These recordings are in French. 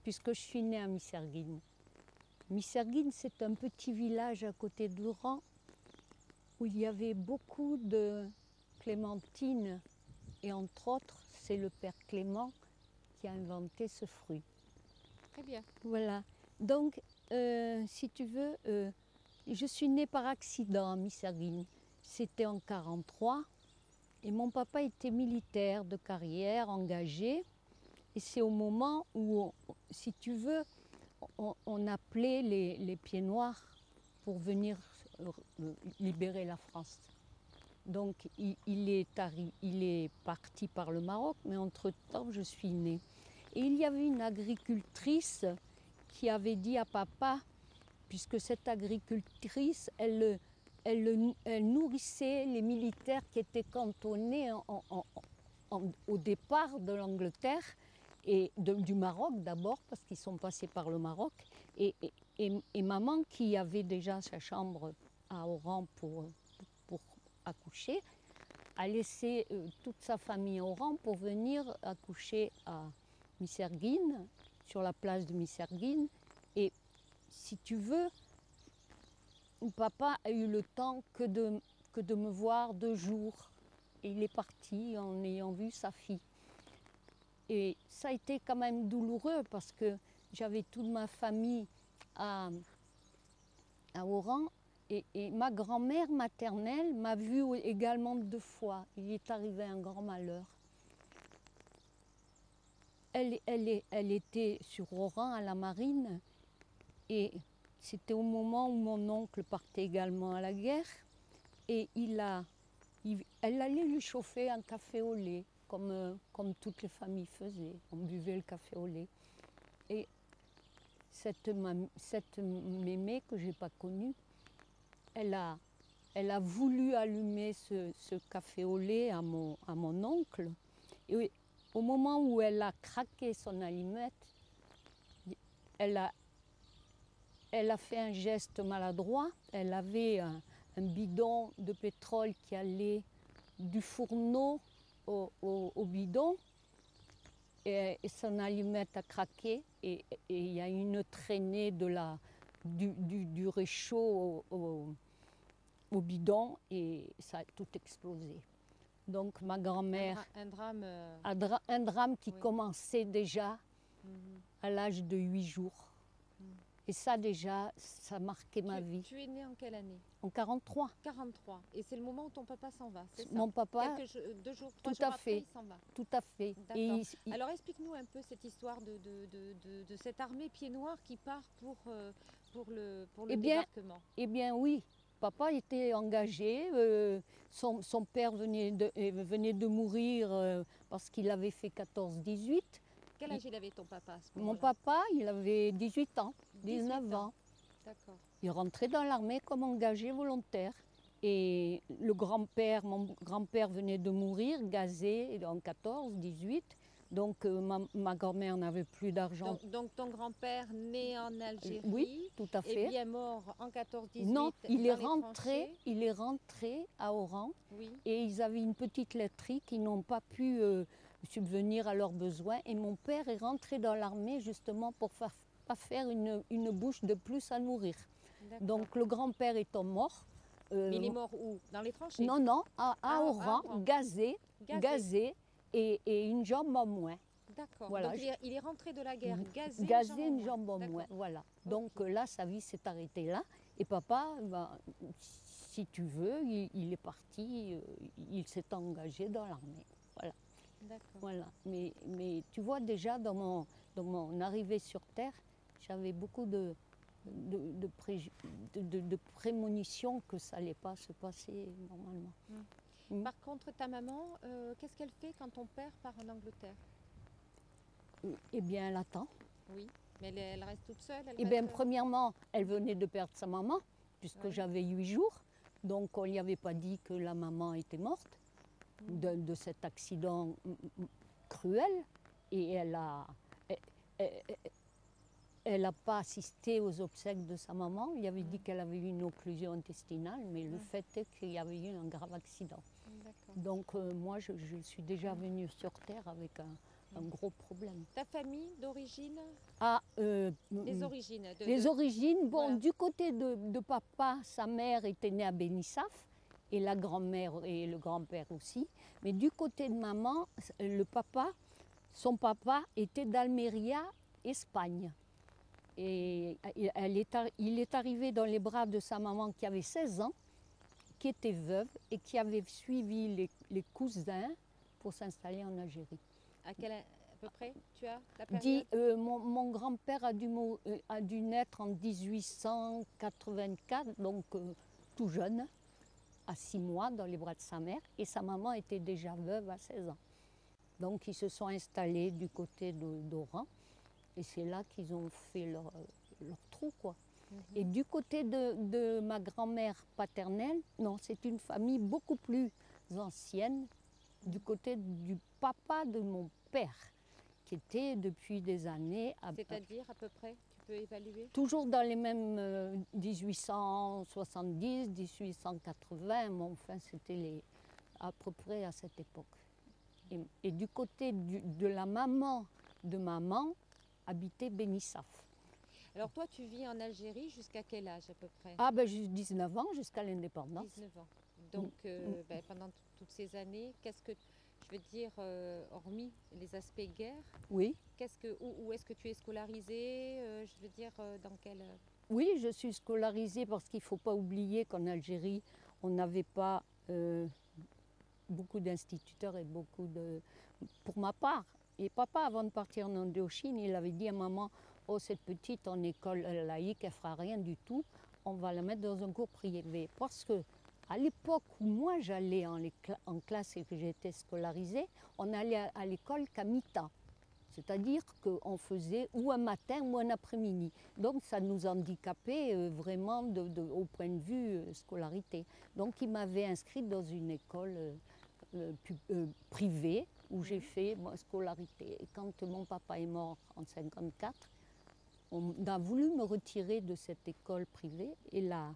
puisque je suis née à Misserguine. Misserguine, c'est un petit village à côté d'Oran où il y avait beaucoup de clémentines. Et entre autres, c'est le père Clément qui a inventé ce fruit. Très bien. Voilà. Donc, si tu veux, je suis née par accident à Misserguine. C'était en 1943 et mon papa était militaire de carrière, engagé. Et c'est au moment où, si tu veux, on appelait les pieds noirs pour venir libérer la France. Donc il est parti par le Maroc, mais entre-temps je suis née. Et il y avait une agricultrice qui avait dit à papa, puisque cette agricultrice, elle nourrissait les militaires qui étaient cantonnés au départ de l'Angleterre, et du Maroc d'abord, parce qu'ils sont passés par le Maroc, et maman, qui avait déjà sa chambre à Oran pour accoucher, a laissé toute sa famille à Oran pour venir accoucher à Misserguine, sur la place de Misserguine. Et si tu veux, papa a eu le temps que de me voir 2 jours. Et il est parti en ayant vu sa fille. Et ça a été quand même douloureux parce que j'avais toute ma famille à Oran. Et ma grand-mère maternelle m'a vue également 2 fois. Il est arrivé un grand malheur. Elle était sur Oran à la marine et c'était au moment où mon oncle partait également à la guerre et elle allait lui chauffer un café au lait comme toutes les familles faisaient. On buvait le café au lait. Et cette mémé que je n'ai pas connue, elle a voulu allumer ce café au lait à mon oncle. Et au moment où elle a craqué son allumette, elle a fait un geste maladroit. Elle avait un bidon de pétrole qui allait du fourneau au bidon. Et son allumette a craqué et il y a une traînée du réchaud au bidon et ça a tout explosé. Donc ma grand-mère, Un drame. un drame qui Oui. commençait déjà à l'âge de 8 jours. Et ça déjà, ça marquait ma vie. Tu es née en quelle année? En 1943. 43. Et c'est le moment où ton papa s'en va, c'est ça? Mon papa, 2 jours, 3 tout jours à après, fait, il s'en va. tout à fait. D'accord. Alors explique-nous un peu cette histoire de cette armée pieds noirs qui part pour le débarquement. Eh bien oui, papa était engagé. Son père venait de mourir parce qu'il avait fait 14-18. Quel âge il avait ton papa à ce Mon moment-là? papa, il avait 18 ans, 19 18 ans. D'accord. Il rentrait dans l'armée comme engagé volontaire. Et mon grand-père venait de mourir, gazé en 14-18. Donc ma grand-mère n'avait plus d'argent. Donc ton grand-père né en Algérie, Oui, tout à fait. est bien mort en 14-18 Non, il est est rentré à Oran. Oui. Et ils avaient une petite laiterie qui n'ont pas pu subvenir à leurs besoins. Et mon père est rentré dans l'armée justement pour pas faire une bouche de plus à nourrir. Donc le grand-père étant mort. Mais il est mort où? Dans les tranchées? Non, à Oran, gazé et une jambe en moins. D'accord. Voilà. Donc il est rentré de la guerre gazé, Une jambe en moins. Voilà. Donc là, sa vie s'est arrêtée là. Et papa, si tu veux, il est parti, il s'est engagé dans l'armée. Voilà. D'accord. Voilà. Mais tu vois, déjà, dans mon arrivée sur Terre, j'avais beaucoup de prémonitions que ça n'allait pas se passer normalement. Par contre, ta maman, qu'est-ce qu'elle fait quand ton père part en Angleterre? Eh bien, elle attend. Oui, mais elle reste toute seule? Eh bien, premièrement, elle venait de perdre sa maman, puisque j'avais 8 jours. Donc, on ne lui avait pas dit que la maman était morte de cet accident cruel. Et elle n'a pas assisté aux obsèques de sa maman. Il avait dit qu'elle avait eu une occlusion intestinale, mais le fait est qu'il y avait eu un grave accident. Donc moi, je suis déjà venue sur Terre avec un gros problème. Ta famille d'origine, Ah, les origines les origines, bon, voilà. du côté de papa, sa mère était née à Benissaf, et la grand-mère et le grand-père aussi. Mais du côté de maman, son papa était d'Almeria, Espagne. Et il est arrivé dans les bras de sa maman qui avait 16 ans, qui était veuve et qui avait suivi les cousins pour s'installer en Algérie. À peu près tu as la période? Mon grand-père a dû naître en 1884, donc tout jeune, à 6 mois dans les bras de sa mère, et sa maman était déjà veuve à 16 ans. Donc ils se sont installés du côté d'Oran, et c'est là qu'ils ont fait leur trou, quoi. Et du côté de ma grand-mère paternelle, non, c'est une famille beaucoup plus ancienne, du côté du papa de mon père, qui était depuis des années... C'est-à-dire à peu près, tu peux évaluer? Toujours dans les mêmes 1870, 1880, mais enfin c'était à peu près à cette époque. Et du côté de la maman de maman, habitait Benissaf. Alors toi, tu vis en Algérie jusqu'à quel âge à peu près? Ah ben j'ai 19 ans jusqu'à l'indépendance. 19 ans. Donc pendant toutes ces années, qu'est-ce que, je veux dire, hormis les aspects guerre, Oui. Où est-ce que tu es scolarisée? Je veux dire, dans quel... Oui, je suis scolarisée parce qu'il ne faut pas oublier qu'en Algérie, on n'avait pas beaucoup d'instituteurs et pour ma part. Et papa, avant de partir en Indochine, il avait dit à maman, oh, cette petite en école laïque, elle ne fera rien du tout, on va la mettre dans un cours privé. Parce que à l'époque où moi j'allais en classe et que j'étais scolarisée, on allait à l'école qu'à mi-temps. C'est-à-dire qu'on faisait ou un matin ou un après-midi. Donc ça nous handicapait vraiment au point de vue scolarité. Donc il m'avait inscrite dans une école privée où j'ai fait ma scolarité. Et quand mon papa est mort en 1954, on a voulu me retirer de cette école privée et la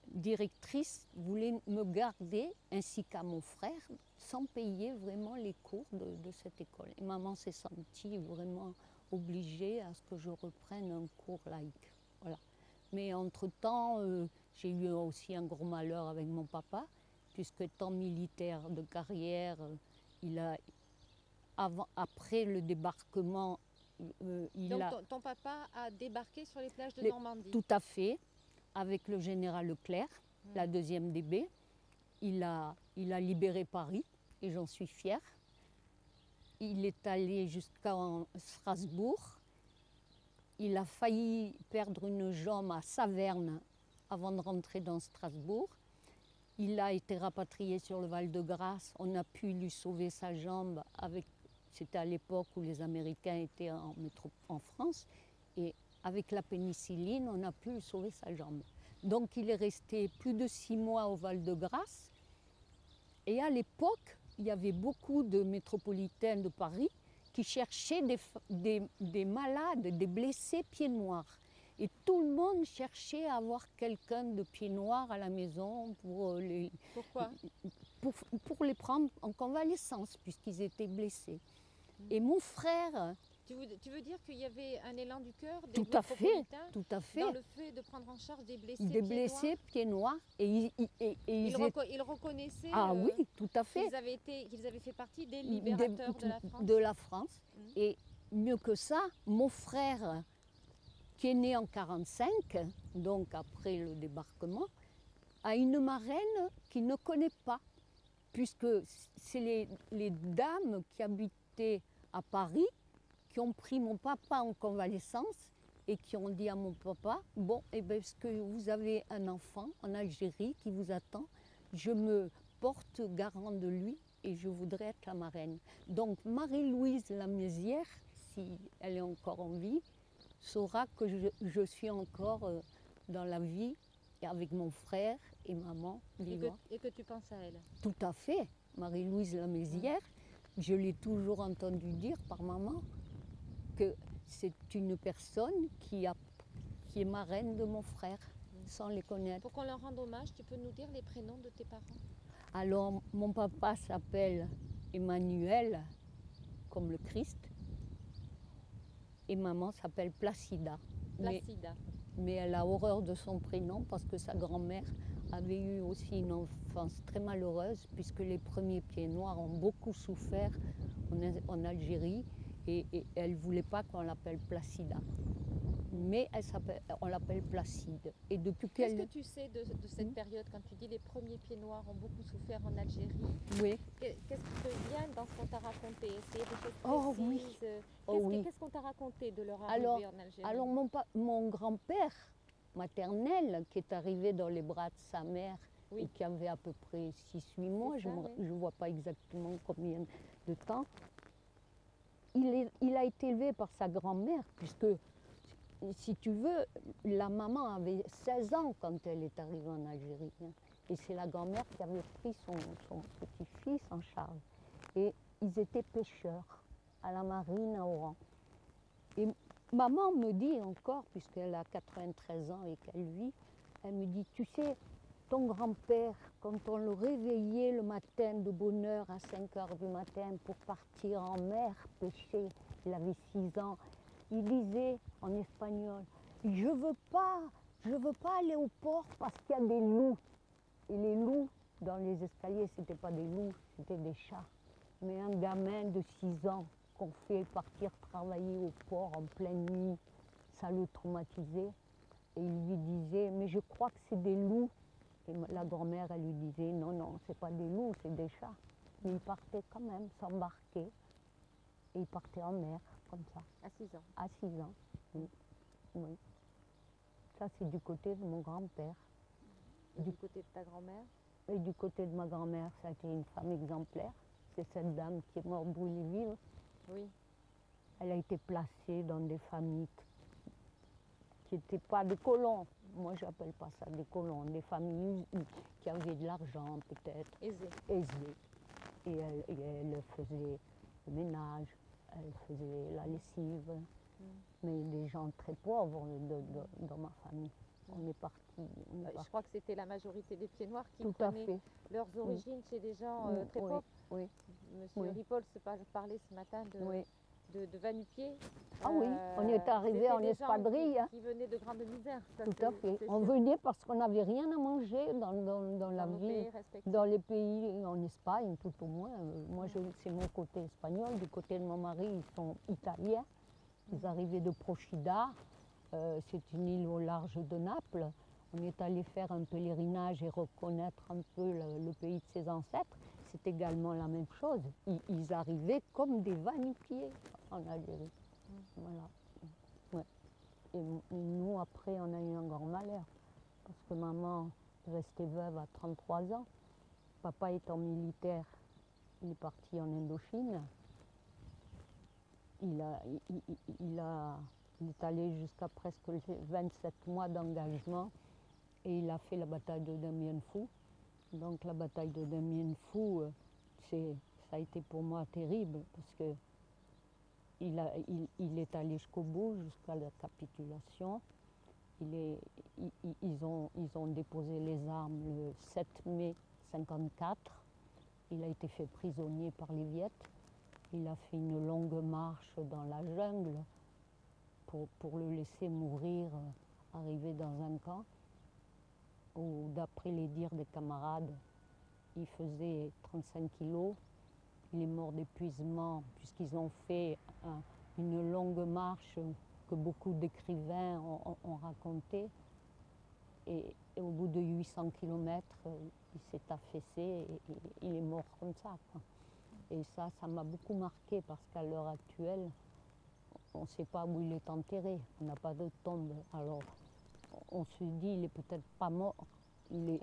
directrice voulait me garder, ainsi qu'à mon frère, sans payer vraiment les cours de cette école. Et maman s'est sentie vraiment obligée à ce que je reprenne un cours laïque. Voilà. Mais entre-temps, j'ai eu aussi un gros malheur avec mon papa, puisque étant militaire de carrière, après le débarquement, Donc ton papa a débarqué sur les plages de Normandie? Tout à fait, avec le général Leclerc, la 2e DB. Il a libéré Paris, et j'en suis fière. Il est allé jusqu'à Strasbourg. Il a failli perdre une jambe à Saverne avant de rentrer dans Strasbourg. Il a été rapatrié sur le Val-de-Grâce. On a pu lui sauver sa jambe. C'était à l'époque où les Américains étaient en France. Et avec la pénicilline, on a pu lui sauver sa jambe. Donc il est resté plus de 6 mois au Val-de-Grâce. Et à l'époque, il y avait beaucoup de métropolitains de Paris qui cherchaient des malades, des blessés pieds noirs. Et tout le monde cherchait à avoir quelqu'un de pieds noirs à la maison pour Pourquoi? Pour les prendre en convalescence, puisqu'ils étaient blessés. Et mon frère... Tu veux dire qu'il y avait un élan du cœur des tout à fait dans le fait de prendre en charge des blessés pieds noirs. Et ils reconnaissaient oui, tout à fait. qu'ils avaient fait partie des libérateurs de la France. De la France. Et mieux que ça, mon frère, qui est né en 1945, donc après le débarquement, a une marraine qu'il ne connaît pas, puisque c'est les dames qui habitaient à Paris qui ont pris mon papa en convalescence et qui ont dit à mon papa, bon, eh bien, est-ce que vous avez un enfant en Algérie qui vous attend, je me porte garant de lui et je voudrais être la marraine. Donc Marie-Louise Lamézière, si elle est encore en vie, saura que je suis encore dans la vie avec mon frère et maman vivant. Et que tu penses à elle? Tout à fait. Marie-Louise Lamézière, je l'ai toujours entendu dire par maman que c'est une personne qui est marraine de mon frère, sans les connaître. Pour qu'on leur rende hommage, tu peux nous dire les prénoms de tes parents? Alors, mon papa s'appelle Emmanuel comme le Christ. Et maman s'appelle Placida. Placida. Mais elle a horreur de son prénom parce que sa grand-mère avait eu aussi une enfance très malheureuse puisque les premiers pieds noirs ont beaucoup souffert en Algérie et elle ne voulait pas qu'on l'appelle Placida. Mais on l'appelle Placide. Et depuis Qu'est-ce que tu sais de cette période quand tu dis les premiers pieds noirs ont beaucoup souffert en Algérie? Oui. Qu'est-ce qui te vient dans ce qu'on t'a raconté? Est-ce qu'il y a des choses précises? Oui. Qu'est-ce qu'on t'a raconté de leur arrivée en Algérie? Alors mon grand-père maternel qui est arrivé dans les bras de sa mère et qui avait à peu près 6-8 mois, je ne vois pas exactement combien de temps, il a été élevé par sa grand-mère puisque, si tu veux, la maman avait 16 ans quand elle est arrivée en Algérie. Et c'est la grand-mère qui avait pris son petit-fils en charge. Et ils étaient pêcheurs à la marine à Oran. Et maman me dit encore, puisqu'elle a 93 ans et qu'elle vit, elle me dit, tu sais, ton grand-père, quand on le réveillait le matin de bonne heure à 5 heures du matin pour partir en mer pêcher, il avait 6 ans, il disait en espagnol, je veux pas aller au port parce qu'il y a des loups. Et les loups, dans les escaliers, ce n'étaient pas des loups, c'était des chats. Mais un gamin de 6 ans qu'on fait partir travailler au port en pleine nuit, ça le traumatisait. Et il lui disait, mais je crois que c'est des loups. Et la grand-mère, elle lui disait, non, non, c'est pas des loups, c'est des chats. Mais il partait quand même, s'embarquer. Et il partait en mer, comme ça. À 6 ans. À 6 ans, oui. Oui. Ça, c'est du côté de mon grand-père. Et du côté de ta grand-mère? Et du côté de ma grand-mère, ça a été une femme exemplaire. C'est cette dame qui est morte brûlée vive. Oui. Elle a été placée dans des familles qui n'étaient pas des colons. Moi, je n'appelle pas ça des colons. Des familles qui avaient de l'argent, peut-être. Aisées. Et elle faisait le ménage, elle faisait la lessive. Mais des gens très pauvres dans ma famille. On est partis. Je crois que c'était la majorité des pieds noirs qui Tout à prenaient fait. leurs origines chez des gens très pauvres. Oui. Monsieur Ripoll se parlait ce matin de va-nu-pied. Ah oui, on y est arrivé en espadrille. Qui venaient de grande misère. Ça, tout à fait. On venait parce qu'on n'avait rien à manger dans la ville, dans les pays, en Espagne tout au moins. Moi, c'est mon côté espagnol. Du côté de mon mari, ils sont italiens. Ils arrivaient de Procida. C'est une île au large de Naples. On est allé faire un pèlerinage et reconnaître un peu le pays de ses ancêtres. C'est également la même chose. Ils arrivaient comme des va-nu-pieds en Algérie. Voilà. Ouais. Et nous, après, on a eu un grand malheur. Parce que maman est restée veuve à 33 ans. Papa étant militaire, il est parti en Indochine. Il est allé jusqu'à presque 27 mois d'engagement et il a fait la bataille de Dien Phu. Donc la bataille de Dien Phu, ça a été pour moi terrible parce que il est allé jusqu'au bout, jusqu'à la capitulation. Ils ont déposé les armes le 7 mai 1954. Il a été fait prisonnier par les Viettes. Il a fait une longue marche dans la jungle pour le laisser mourir, arriver dans un camp où, d'après les dires des camarades, il faisait 35 kilos. Il est mort d'épuisement puisqu'ils ont fait une longue marche que beaucoup d'écrivains ont raconté. Et au bout de 800 kilomètres, il s'est affaissé et il est mort comme ça, quoi. Et ça m'a beaucoup marqué parce qu'à l'heure actuelle, on ne sait pas où il est enterré. On n'a pas de tombe. Alors, on se dit, il est peut-être pas mort. Il est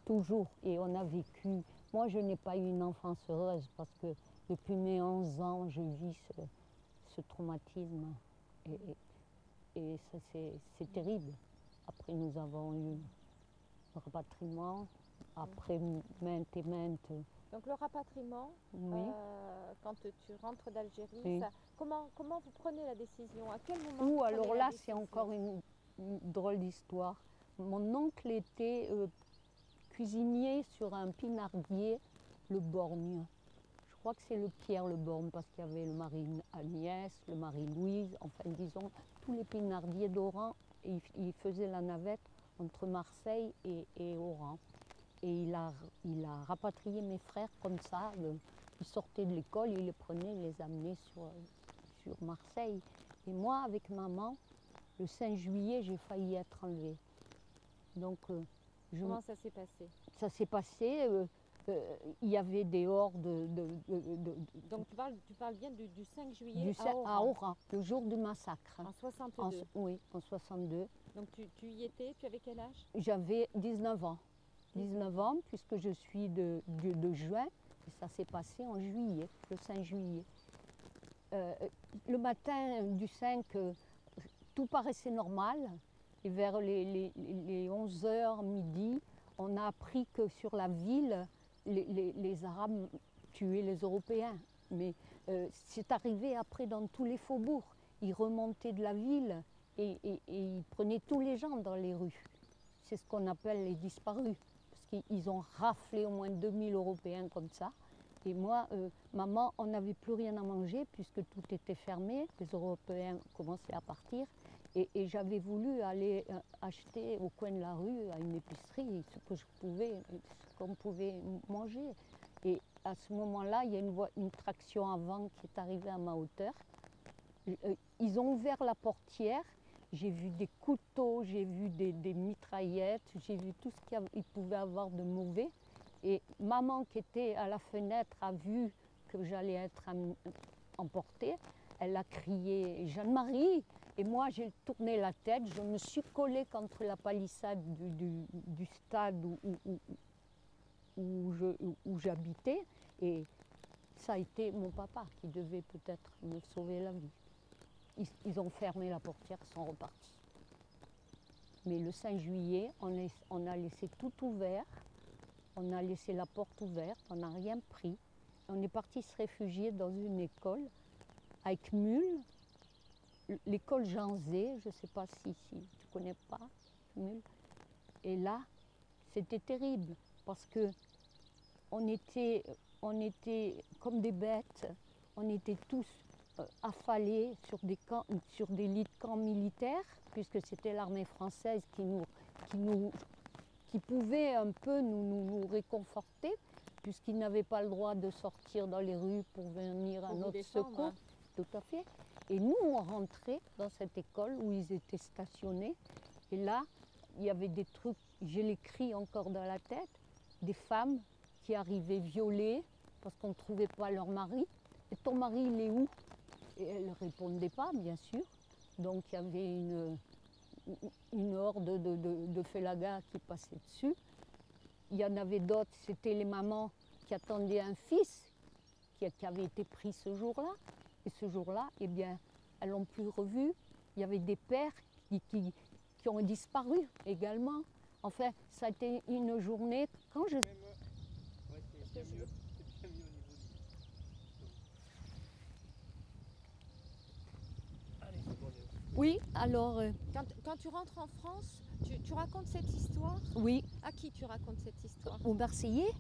toujours. Et on a vécu. Moi, je n'ai pas eu une enfance heureuse parce que depuis mes 11 ans, je vis ce traumatisme. Et ça, c'est terrible. Après, nous avons eu le rapatriement. Après, maintes et maintes. Donc le rapatriement, quand tu rentres d'Algérie, comment vous prenez la décision? À quel moment alors là, c'est encore une drôle d'histoire. Mon oncle était cuisinier sur un pinardier, le Borgne. Je crois que c'est le Pierre Le Borgne, parce qu'il y avait le Marie Agnès, le Marie Louise, enfin disons, tous les pinardiers d'Oran, ils faisaient la navette entre Marseille et Oran. Et il a rapatrié mes frères comme ça. Ils sortaient de l'école, il les prenait, il les amenait sur Marseille. Et moi, avec maman, le 5 juillet, j'ai failli être enlevée. Donc, comment ça s'est passé? Ça s'est passé, il y avait des hordes Donc tu parles bien du 5 juillet à Oran, le jour du massacre. En 62? Oui, en 62. Donc tu y étais, tu avais quel âge? J'avais 19 ans. 19 ans, puisque je suis de juin, et ça s'est passé en juillet, le 5 juillet. Le matin du 5, tout paraissait normal, et vers les 11h, midi, on a appris que sur la ville, les Arabes tuaient les Européens. Mais c'est arrivé après dans tous les faubourgs. Ils remontaient de la ville et ils prenaient tous les gens dans les rues. C'est ce qu'on appelle les disparus. Parce qu'ils ont raflé au moins 2000 Européens comme ça. Et moi, maman, on n'avait plus rien à manger puisque tout était fermé. Les Européens commençaient à partir. Et j'avais voulu aller acheter au coin de la rue, à une épicerie, ce qu'on pouvait manger. Et à ce moment-là, il y a une traction avant qui est arrivée à ma hauteur. Ils ont ouvert la portière. J'ai vu des couteaux, j'ai vu des mitraillettes, j'ai vu tout ce qu'il pouvait avoir de mauvais. Et maman qui était à la fenêtre a vu que j'allais être emportée. Elle a crié « Jeanne-Marie !» Et moi j'ai tourné la tête, je me suis collée contre la palissade du stade où j'habitais. Et ça a été mon papa qui devait peut-être me sauver la vie. Ils ont fermé la portière, ils sont repartis. Mais le 5 juillet, on a laissé tout ouvert, on a laissé la porte ouverte, on n'a rien pris. On est parti se réfugier dans une école avec Mule, l'école Jean Zé, je ne sais pas si tu ne connais pas, Mule. Et là, c'était terrible parce que on était comme des bêtes, on était tous affalés sur des lits de camps militaires, puisque c'était l'armée française qui pouvait un peu nous réconforter, puisqu'ils n'avaient pas le droit de sortir dans les rues pour venir à notre secours. Tout à fait. Et nous, on rentrait dans cette école où ils étaient stationnés. Et là, il y avait des trucs, j'ai les cris encore dans la tête, des femmes qui arrivaient violées parce qu'on ne trouvait pas leur mari. Et ton mari, il est où? Et elle ne répondait pas, bien sûr. Donc il y avait une horde de félagas qui passait dessus. Il y en avait d'autres, c'était les mamans qui attendaient un fils qui avait été pris ce jour-là. Et ce jour-là, eh bien, elles l'ont plus revu. Il y avait des pères qui ont disparu également. Enfin, ça a été une journée. Quand je... Oui, alors... Quand tu rentres en France, tu racontes cette histoire? Oui. À qui tu racontes cette histoire? Aux Marseillais.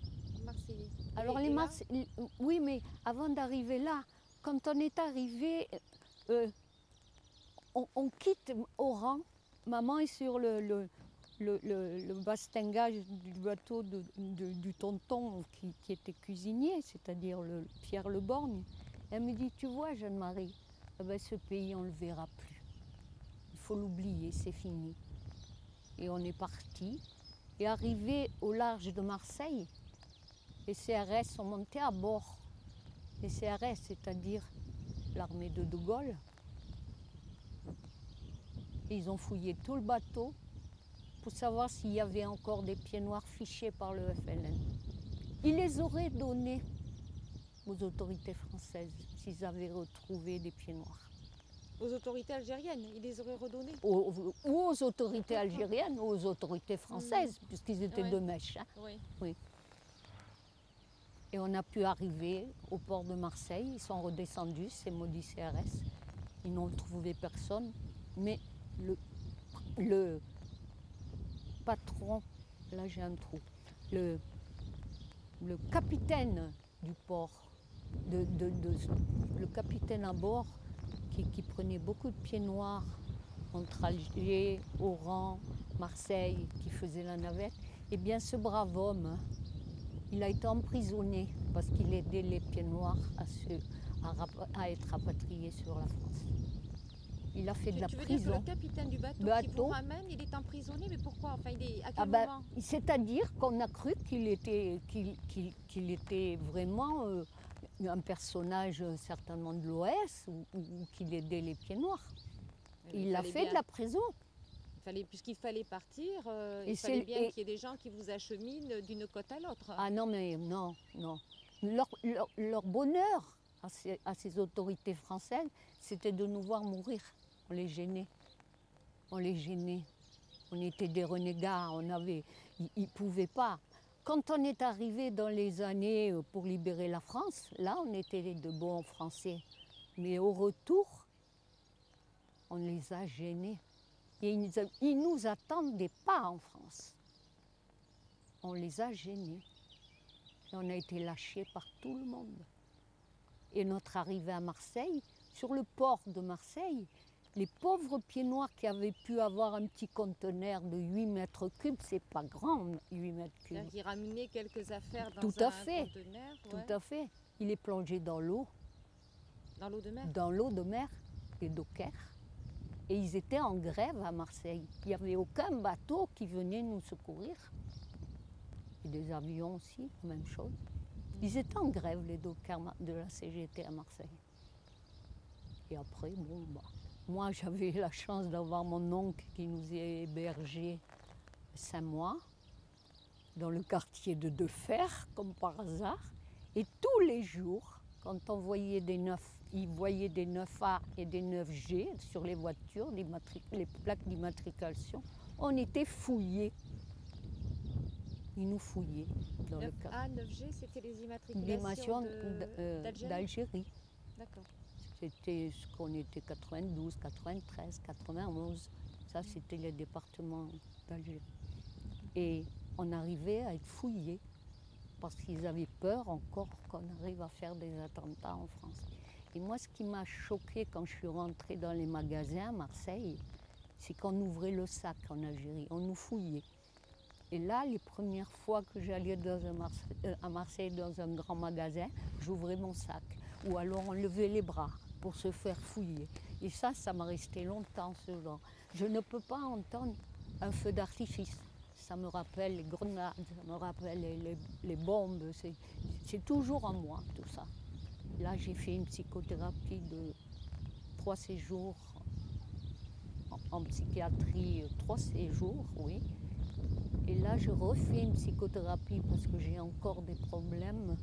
Marseillais. Alors les Marseillais... Oui, mais avant d'arriver là, quand on est arrivé, on quitte Oran. Maman est sur le bastingage du bateau du tonton qui était cuisinier, c'est-à-dire le Pierre Le Borgne. Elle me dit, tu vois, Jeanne-Marie, eh ben, ce pays, on ne le verra plus. Il faut l'oublier, c'est fini. Et on est parti. Et arrivé au large de Marseille, les CRS sont montés à bord. Les CRS, c'est-à-dire l'armée de Gaulle. Et ils ont fouillé tout le bateau pour savoir s'il y avait encore des pieds noirs fichés par le FLN. Ils les auraient donnés aux autorités françaises s'ils avaient retrouvé des pieds noirs. Aux autorités algériennes, ils les auraient redonnés? Ou aux autorités algériennes ou aux autorités françaises, puisqu'ils étaient de mèche. Hein. Oui. Oui. Et on a pu arriver au port de Marseille, ils sont redescendus, ces maudits CRS. Ils n'ont trouvé personne, mais le patron, là j'ai un trou, le capitaine du port le capitaine à bord qui prenait beaucoup de pieds noirs entre Alger, Oran, Marseille, qui faisait la navette. Eh bien, ce brave homme, il a été emprisonné parce qu'il aidait les pieds noirs à être rapatriés sur la France. Il a fait de la Tu veux prison. dire que le capitaine du bateau qui vous ramène, il est emprisonné, mais pourquoi? Enfin, à quel moment? C'est-à-dire qu'on a cru qu'il était vraiment un personnage certainement de l'OS ou qu'il aidait les pieds noirs. Il a fait de la prison. Puisqu'il fallait partir, il fallait bien qu'il y ait des gens qui vous acheminent d'une côte à l'autre. Ah non, mais non. Leur bonheur à ces autorités françaises, c'était de nous voir mourir. On les gênait. On était des renégats, ils ne pouvaient pas. Quand on est arrivé dans les années pour libérer la France, là, on était de bons Français. Mais au retour, on les a gênés. Et ils ne nous attendaient pas en France. On les a gênés. Et on a été lâchés par tout le monde. Et notre arrivée à Marseille, sur le port de Marseille, les pauvres pieds noirs qui avaient pu avoir un petit conteneur de 8 mètres cubes, c'est pas grand, 8 mètres cubes. Ils ramenaient quelques affaires dans un conteneur. Tout à fait. Il est plongé dans l'eau. Dans l'eau de mer? Dans l'eau de mer, les dockers. Et ils étaient en grève à Marseille. Il n'y avait aucun bateau qui venait nous secourir. Et des avions aussi, même chose. Ils étaient en grève, les dockers de la CGT à Marseille. Et après, moi j'avais la chance d'avoir mon oncle qui nous a hébergés 5 mois dans le quartier de Defer, comme par hasard. Et tous les jours, quand on voyait il voyait des 9A et des 9G sur les voitures, les plaques d'immatriculation, on était fouillés. Ils nous fouillaient dans le cas. 9A, 9G, c'était les immatriculations d'Algérie. D'accord. C'était ce qu'on était 92, 93, 91. Ça, c'était le département d'Algérie. Et on arrivait à être fouillés parce qu'ils avaient peur encore qu'on arrive à faire des attentats en France. Et moi, ce qui m'a choqué quand je suis rentrée dans les magasins à Marseille, c'est qu'on ouvrait le sac en Algérie, on nous fouillait. Et là, les premières fois que j'allais à Marseille dans un grand magasin, j'ouvrais mon sac. Ou alors on levait les bras pour se faire fouiller. Et ça m'a resté longtemps, ce genre. Je ne peux pas entendre un feu d'artifice. Ça me rappelle les grenades, ça me rappelle les bombes. C'est toujours en moi, tout ça. Là, j'ai fait une psychothérapie de 3 séjours en psychiatrie, 3 séjours, oui. Et là, je refais une psychothérapie parce que j'ai encore des problèmes.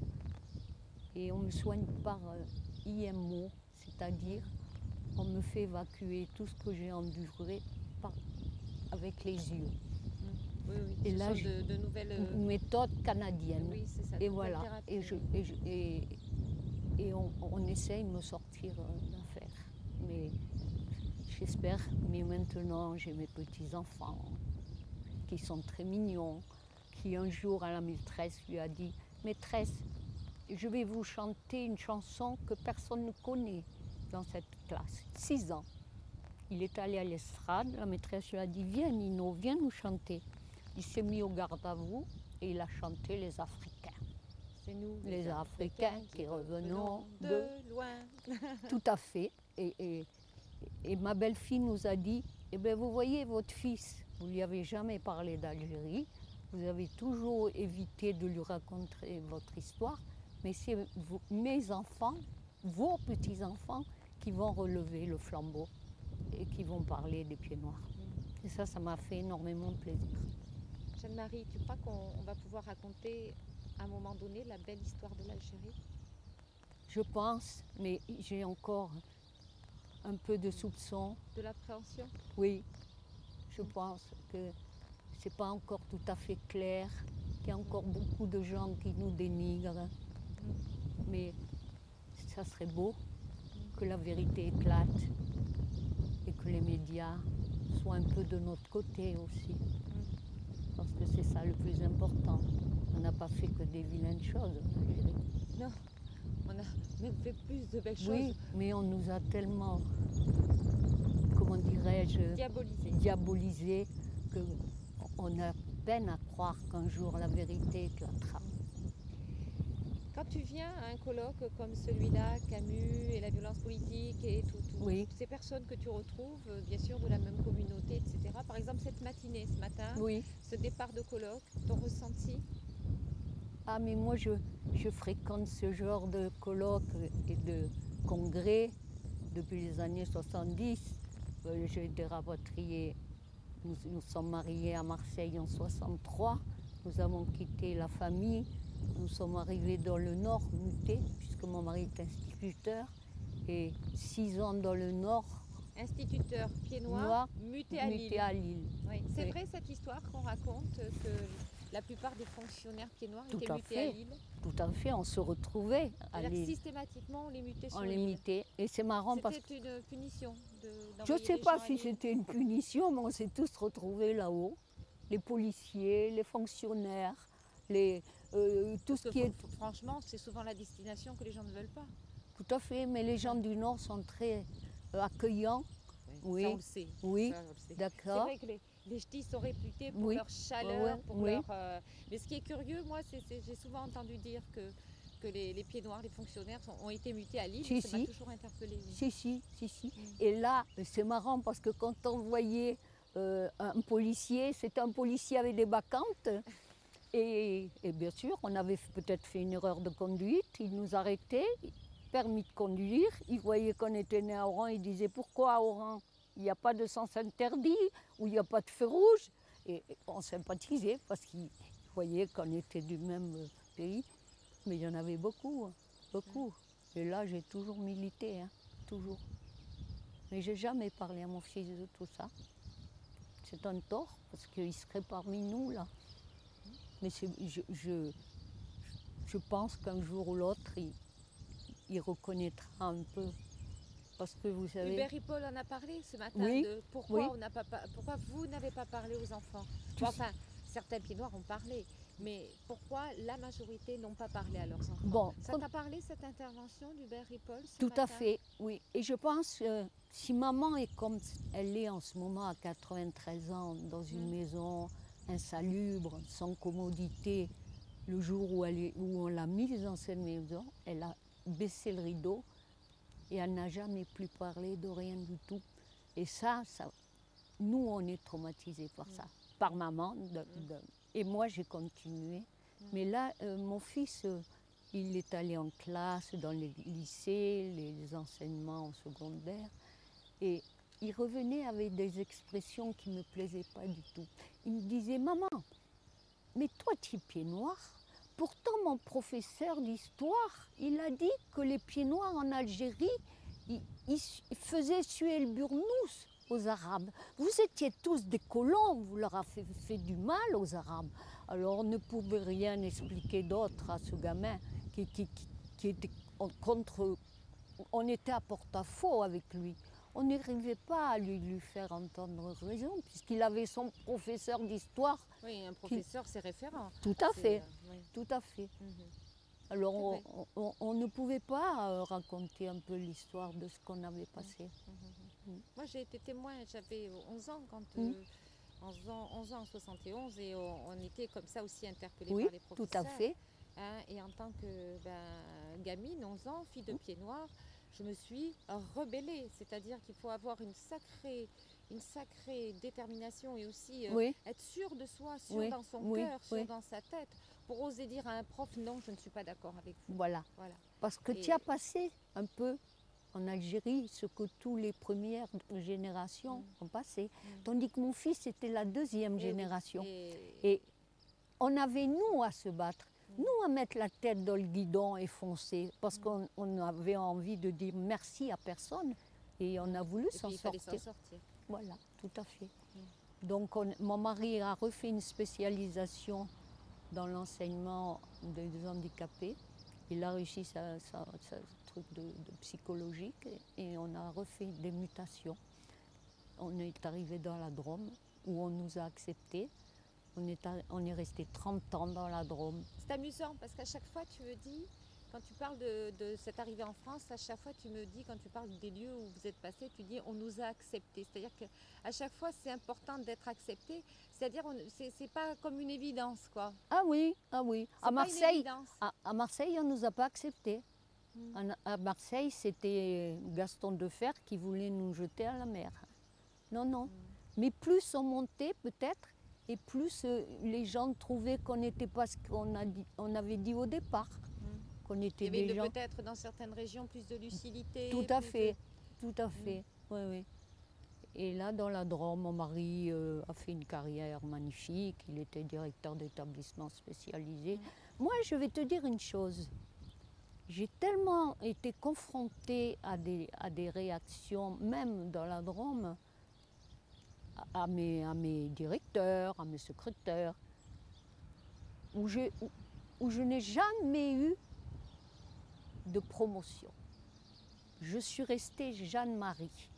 Et on me soigne par IMO, c'est-à-dire on me fait évacuer tout ce que j'ai enduré avec les yeux. Oui, et là, de nouvelles méthode canadienne. Oui, c'est ça. Et voilà. Et on essaye de me sortir d'affaire. Mais j'espère. Mais maintenant, j'ai mes petits-enfants qui sont très mignons, qui un jour à la maîtresse lui a dit « Maîtresse, je vais vous chanter une chanson que personne ne connaît dans cette classe. » 6 ans. Il est allé à l'estrade, la maîtresse lui a dit « Viens Nino, viens nous chanter ». Il s'est mis au garde à vous et il a chanté les Africains. C'est nous, les Africains qui revenons de loin. Tout à fait. Et ma belle-fille nous a dit, eh bien, vous voyez votre fils, vous ne lui avez jamais parlé d'Algérie, vous avez toujours évité de lui raconter votre histoire, mais c'est mes enfants, vos petits-enfants, qui vont relever le flambeau et qui vont parler des pieds noirs. Et ça m'a fait énormément de plaisir. Jeanne-Marie, tu crois qu'on va pouvoir raconter à un moment donné la belle histoire de l'Algérie? Je pense, mais j'ai encore un peu de soupçon. De l'appréhension? Oui, je pense que c'est pas encore tout à fait clair, qu'il y a encore beaucoup de gens qui nous dénigrent. Mais ça serait beau que la vérité éclate et que les médias soient un peu de notre côté aussi. Parce que c'est ça le plus important. On n'a pas fait que des vilaines choses en Algérie. Non, On a même fait plus de belles Oui, choses. mais on nous a tellement, comment dirais-je, Diabolisées. diabolisés qu'on a peine à croire qu'un jour la vérité éclatera. Quand tu viens à un colloque comme celui-là, Camus et la violence politique et Oui. toutes ces personnes que tu retrouves, bien sûr de la même communauté, etc. Par exemple, cette matinée, ce matin, Oui. ce départ de colloque, ton ressenti? Ah, mais moi, je fréquente ce genre de colloques et de congrès depuis les années 70. J'ai été rapatriée, nous sommes mariés à Marseille en 63. Nous avons quitté la famille. Nous sommes arrivés dans le Nord, mutés, puisque mon mari est instituteur. Et 6 ans dans le Nord, Instituteur pied noir, muté à Lille. Oui. C'est Oui. vrai cette histoire qu'on raconte que la plupart des fonctionnaires pieds noirs Tout étaient à mutés à fait. Lille? Tout à fait, on se retrouvait à C'est-à-dire que Lille. systématiquement on les mutait sur On les Lille. mutait. Et c'est marrant parce que C'était une punition je ne d'envoyer sais des pas gens à si Lille. c'était une punition, mais on s'est tous retrouvés là-haut. Les policiers, les fonctionnaires, tout ce qui est... Franchement, c'est souvent la destination que les gens ne veulent pas. Tout à fait, mais les gens du Nord sont très accueillants. Oui, ça on le sait. oui, Ça, on le sait. C'est d'accord. vrai que les ch'tis sont réputés pour Oui, leur chaleur, ouais, pour oui. leur... Mais ce qui est curieux, moi, j'ai souvent entendu dire que les pieds noirs, les fonctionnaires ont été mutés à Lille. Si, Ça si. m'a toujours interpellée. Si. Et là, c'est marrant parce que quand on voyait un policier, c'était un policier avec des bacchantes. Et bien sûr, on avait peut-être fait une erreur de conduite. Il nous arrêtait, permis de conduire. Il voyait qu'on était né à Oran. Il disait pourquoi à Oran il n'y a pas de sens interdit ou il n'y a pas de feu rouge. Et on sympathisait parce qu'il voyait qu'on était du même pays. Mais il y en avait beaucoup, beaucoup. Et là, j'ai toujours milité, hein, toujours. Mais j'ai jamais parlé à mon fils de tout ça. C'est un tort parce qu'il serait parmi nous là. Mais je pense qu'un jour ou l'autre, il reconnaîtra un peu. Parce que vous savez... Hubert Ripoll en a parlé ce matin Oui, de pourquoi, oui. pourquoi vous n'avez pas parlé aux enfants. Bon, enfin, certains pieds noirs ont parlé, mais pourquoi la majorité n'ont pas parlé à leurs enfants? Bon, ça t'a parlé cette intervention d'Hubert Ripoll ce tout matin? à fait, oui. Et je pense que si maman est comme elle est en ce moment à 93 ans, dans une maison insalubre, sans commodité, le jour où on l'a mise dans cette maison, elle a baissé le rideau et elle n'a jamais plus parlé de rien du tout. Et ça nous, on est traumatisés par ça, par maman. Et moi, j'ai continué. Mais là, mon fils, il est allé en classe dans les lycées, les enseignements secondaires, et il revenait avec des expressions qui ne me plaisaient pas du tout. Il me disait, maman, mais toi, tu es pied noir. Pourtant, mon professeur d'histoire, il a dit que les pieds noirs en Algérie, ils faisaient suer le burnous aux Arabes. Vous étiez tous des colons, vous leur avez fait du mal aux Arabes. Alors on ne pouvait rien expliquer d'autre à ce gamin qui était contre... On était à porte-à-faux avec lui. On n'arrivait pas à lui faire entendre raison, puisqu'il avait son professeur d'histoire. Oui, un professeur, c'est référent. Tout à fait, oui. tout à fait. Alors on ne pouvait pas raconter un peu l'histoire de ce qu'on avait passé. Moi j'ai été témoin, j'avais 11 ans quand... 11 ans en 71 et on était comme ça aussi interpellés par les professeurs. Tout à fait. Hein, et en tant que gamine, 11 ans, fille de pied noir, je me suis rebellée. C'est-à-dire qu'il faut avoir une sacrée détermination et aussi être sûr de soi, sûr dans son cœur, sûr dans sa tête, pour oser dire à un prof non, je ne suis pas d'accord avec vous. Voilà. Parce que tu as passé un peu en Algérie ce que tous les premières générations ont passé. Tandis que mon fils, c'était la deuxième génération. Et on avait, nous, à se battre. Nous, à mettre la tête dans le guidon et foncer. Parce qu'on avait envie de dire merci à personne. Et on a voulu s'en sortir. Voilà, tout à fait. Donc, mon mari a refait une spécialisation dans l'enseignement des handicapés. Il a réussi sa truc de psychologique et on a refait des mutations. On est arrivé dans la Drôme où on nous a acceptés. On est resté 30 ans dans la Drôme. C'est amusant parce qu'à chaque fois tu me dis Quand tu parles de cette arrivée en France, à chaque fois tu me dis, quand tu parles des lieux où vous êtes passé, tu dis on nous a acceptés. C'est-à-dire qu'à chaque fois c'est important d'être accepté. C'est-à-dire c'est pas comme une évidence quoi. Ah oui, ah oui. C'est pas une évidence. À Marseille, on ne nous a pas acceptés. Mm. À Marseille, c'était Gaston Defer qui voulait nous jeter à la mer. Non, non. Mm. Mais plus on montait peut-être, et plus les gens trouvaient qu'on n'était pas ce on avait dit au départ. Qu'on était Il y avait des gens... peut-être dans certaines régions plus de lucidité. Tout à fait, tout à fait. Oui, oui. Et là, dans la Drôme, mon mari a fait une carrière magnifique. Il était directeur d'établissement spécialisé. Moi, je vais te dire une chose. J'ai tellement été confrontée à des réactions, même dans la Drôme, à mes directeurs, à mes secrétaires, où je n'ai jamais eu de promotion. Je suis restée Jeanne-Marie.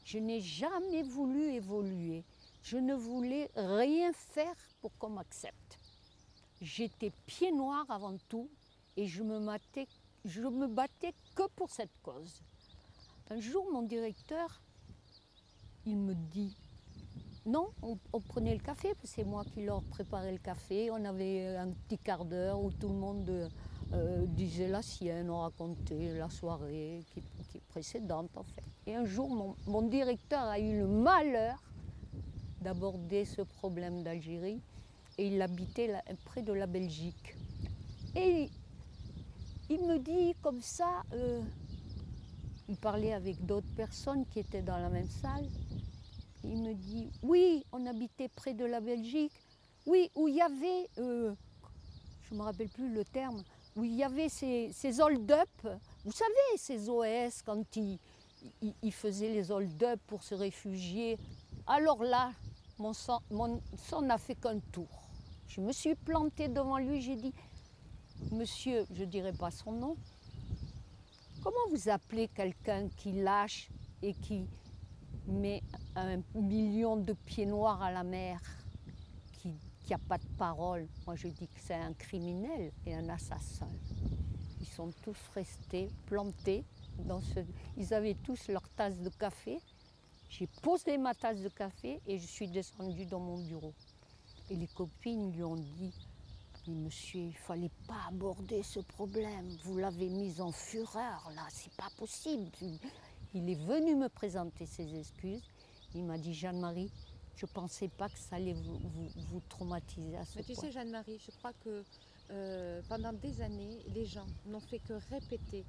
Je n'ai jamais voulu évoluer. Je ne voulais rien faire pour qu'on m'accepte. J'étais pied noir avant tout et je me battais que pour cette cause. Un jour, mon directeur, il me dit, non, on prenait le café, parce que c'est moi qui leur préparais le café. On avait un petit quart d'heure où tout le monde disait la sienne, on racontait la soirée qui est précédente en fait. Et un jour, mon directeur a eu le malheur d'aborder ce problème d'Algérie et il habitait près de la Belgique. Et il me dit comme ça, il parlait avec d'autres personnes qui étaient dans la même salle, il me dit, oui, on habitait près de la Belgique, oui, où il y avait, je ne me rappelle plus le terme, où il y avait ces hold-up, vous savez, ces OS, quand ils faisaient les hold-up pour se réfugier. Alors là, mon sang n'a fait qu'un tour. Je me suis plantée devant lui, j'ai dit, monsieur, je ne dirai pas son nom, comment vous appelez quelqu'un qui lâche et qui met 1 million de pieds noirs à la mer, qui n'a pas de parole? Moi je dis que c'est un criminel et un assassin. Ils sont tous restés plantés ils avaient tous leur tasse de café. J'ai posé ma tasse de café et je suis descendue dans mon bureau. Et les copines lui ont dit, mais monsieur, il ne fallait pas aborder ce problème, vous l'avez mis en fureur là, c'est pas possible. Il est venu me présenter ses excuses. Il m'a dit, Jeanne-Marie, je ne pensais pas que ça allait vous traumatiser à ce point. Mais tu sais, Jeanne-Marie, je crois que pendant des années, les gens n'ont fait que répéter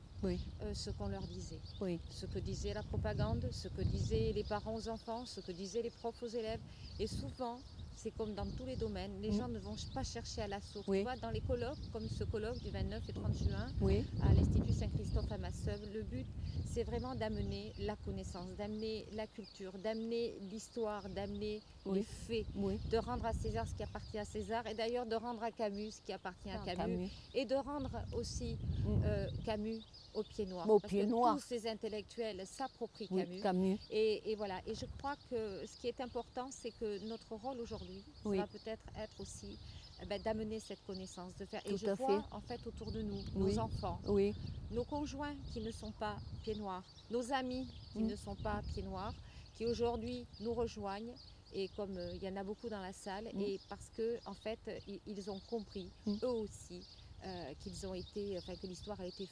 ce qu'on leur disait. Oui. Ce que disait la propagande, ce que disaient les parents aux enfants, ce que disaient les profs aux élèves. Et souvent, c'est comme dans tous les domaines, les gens ne vont pas chercher à la source. Tu vois, dans les colloques, comme ce colloque du 29 et 30 juin, à l'Institut Saint-Christophe à Masseuve, le but, c'est vraiment d'amener la connaissance, d'amener la culture, d'amener l'histoire, d'amener les faits, de rendre à César ce qui appartient à César, et d'ailleurs de rendre à Camus ce qui appartient à Camus, et de rendre aussi Camus au pied noir. Parce que tous ces intellectuels s'approprient Camus. Et voilà. Et je crois que ce qui est important, c'est que notre rôle aujourd'hui va peut-être être aussi d'amener cette connaissance, de faire. Et je vois en fait autour de nous, nos enfants, nos conjoints qui ne sont pas pieds noirs, nos amis qui ne sont pas pieds noirs, qui aujourd'hui nous rejoignent. Et comme il y en a beaucoup dans la salle, et parce que en fait ils ont compris eux aussi qu'ils ont été, que l'histoire a été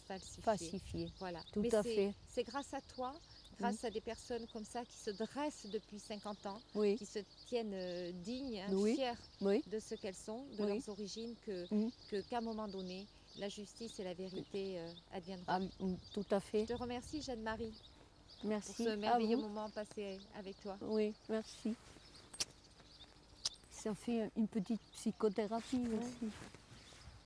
falsifiée. Voilà. Tout à fait. C'est grâce à toi, grâce à des personnes comme ça qui se dressent depuis 50 ans, qui se tiennent dignes, fières de ce qu'elles sont, de leurs origines, qu'à un moment donné, la justice et la vérité adviendront. Tout à fait. Je te remercie, Jeanne-Marie. Merci. Pour ce merveilleux moment passé avec toi. Oui, merci. Ça fait une petite psychothérapie aussi.